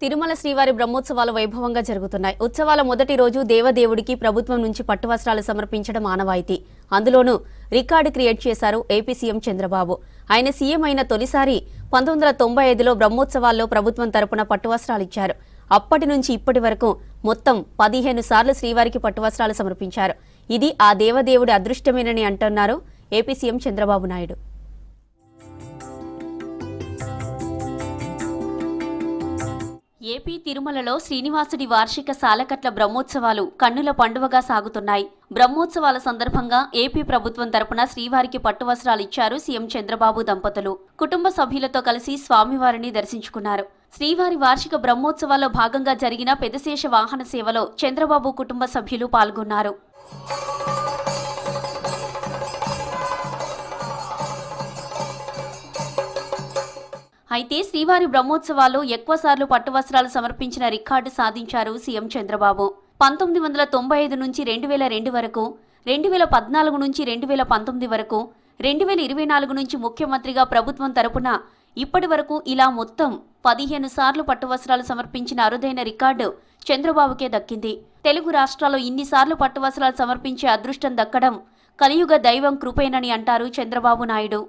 తిరుమల శ్రీవారి బ్రహ్మోత్సవాలు వైభవంగా జరుగుతున్నాయి. ఉత్సవాల మొదటి రోజు దేవదేవుడికి ప్రభుత్వం నుంచి పట్టువస్త్రాలు సమర్పించడం ఆనవాయితీ. అందులోనూ రికార్డు క్రియేట్ చేశారు ఏపీ సీఎం చంద్రబాబు. ఆయన సీఎం అయిన తొలిసారి 1995లో బ్రహ్మోత్సవాల్లో ప్రభుత్వం తరపున పట్టువస్త్రాలు ఇచ్చారు. అప్పటి నుంచి ఇప్పటి వరకు మొత్తం 15 సార్లు శ్రీవారికి పట్టువస్త్రాలు సమర్పించారు. ఇది ఆ దేవదేవుడి అదృష్టమేనని అంటున్నారు AP CM Chandrababu Naidu. AP తిరుమలలో శ్రీనివాసుడి వార్షిక సాలకట్ల బ్రహ్మోత్సవాలు కన్నుల పండువగా సాగుతున్నాయి. బ్రహ్మోత్సవాల సందర్భంగా ఏపీ ప్రభుత్వం తరపున శ్రీవారికి పట్టువస్త్రాలు ఇచ్చారు సీఎం చంద్రబాబు దంపతులు. కుటుంబ సభ్యులతో కలిసి స్వామివారిని దర్శించుకున్నారు. శ్రీవారి వార్షిక బ్రహ్మోత్సవాల్లో భాగంగా జరిగిన పెదశేష వాహన సేవలో చంద్రబాబు కుటుంబ సభ్యులు పాల్గొన్నారు. అయితే శ్రీవారి బ్రహ్మోత్సవాల్లో ఎక్కువసార్లు పట్టువస్త్రాలు సమర్పించిన రికార్డు సాధించారు సీఎం చంద్రబాబు. 1995 నుంచి 2002 వరకు, 2014 నుంచి 2019 వరకు, 2024 నుంచి ముఖ్యమంత్రిగా ప్రభుత్వం తరపున ఇప్పటి వరకు ఇలా మొత్తం 15 సార్లు పట్టువస్త్రాలు సమర్పించిన అరుదైన రికార్డు చంద్రబాబుకే దక్కింది. తెలుగు రాష్ట్రాల్లో ఇన్నిసార్లు పట్టువస్త్రాలు సమర్పించే అదృష్టం దక్కడం కలియుగ దైవం కృపేనని అంటారు చంద్రబాబు నాయుడు.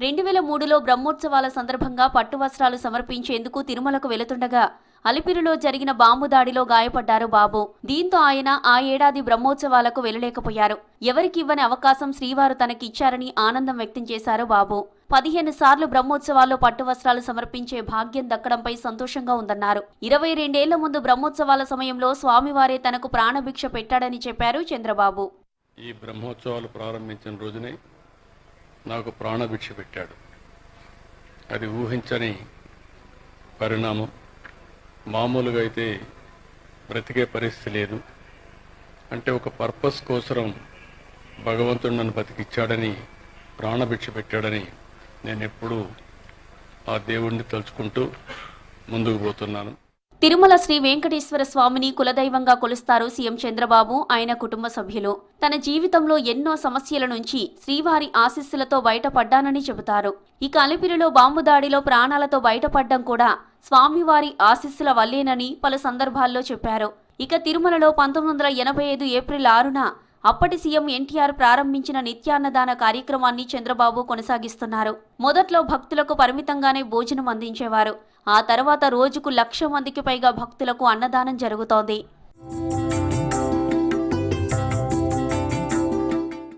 2003లో బ్రహ్మోత్సవాల సందర్భంగా పట్టువస్త్రాలు సమర్పించేందుకు తిరుమలకు వెళుతుండగా అలిపిరిలో జరిగిన బాంబు దాడిలో గాయపడ్డారు బాబు. దీంతో ఆయన ఆ ఏడాది బ్రహ్మోత్సవాలకు వెళ్లలేకపోయారు. ఎవరికి ఇవ్వని అవకాశం శ్రీవారు తనకిచ్చారని ఆనందం వ్యక్తం చేశారు బాబు. 15 సార్లు బ్రహ్మోత్సవాల్లో పట్టువస్త్రాలు సమర్పించే భాగ్యం దక్కడంపై సంతోషంగా ఉందన్నారు. 22 ఏళ్ల ముందు బ్రహ్మోత్సవాల సమయంలో స్వామివారే తనకు ప్రాణభిక్ష పెట్టాడని చెప్పారు చంద్రబాబు. ఈ బ్రహ్మోత్సవాలు ప్రారంభించిన రోజునే నాకు ప్రాణభిక్ష పెట్టాడు. అది ఊహించని పరిణామం. మామూలుగా అయితే బ్రతికే పరిస్థితి లేదు. అంటే ఒక పర్పస్ కోసం భగవంతుడు నన్ను బతికిచ్చాడని, ప్రాణభిక్ష పెట్టాడని నేను ఎప్పుడూ ఆ దేవుణ్ణి తలుచుకుంటూ ముందుకు పోతున్నాను. తిరుమల శ్రీ వెంకటేశ్వర స్వామిని కులదైవంగా కొలుస్తారు సీఎం చంద్రబాబు, ఆయన కుటుంబ సభ్యులు. తన జీవితంలో ఎన్నో సమస్యల నుంచి శ్రీవారి ఆశీస్సులతో బయటపడ్డానని చెబుతారు. ఇక అలిపిరిలో బాంబు దాడిలో ప్రాణాలతో బయటపడ్డం కూడా స్వామివారి ఆశీస్సుల వల్లేనని పలు సందర్భాల్లో చెప్పారు. ఇక తిరుమలలో 1985 ఏప్రిల్ 6న అప్పటి సీఎం ఎన్టీఆర్ ప్రారంభించిన నిత్యాన్నదాన కార్యక్రమాన్ని చంద్రబాబు కొనసాగిస్తున్నారు. మొదట్లో భక్తులకు పరిమితంగానే భోజనం అందించేవారు. ఆ తర్వాత రోజుకు 1,00,000 మందికి పైగా భక్తులకు అన్నదానం జరుగుతోంది.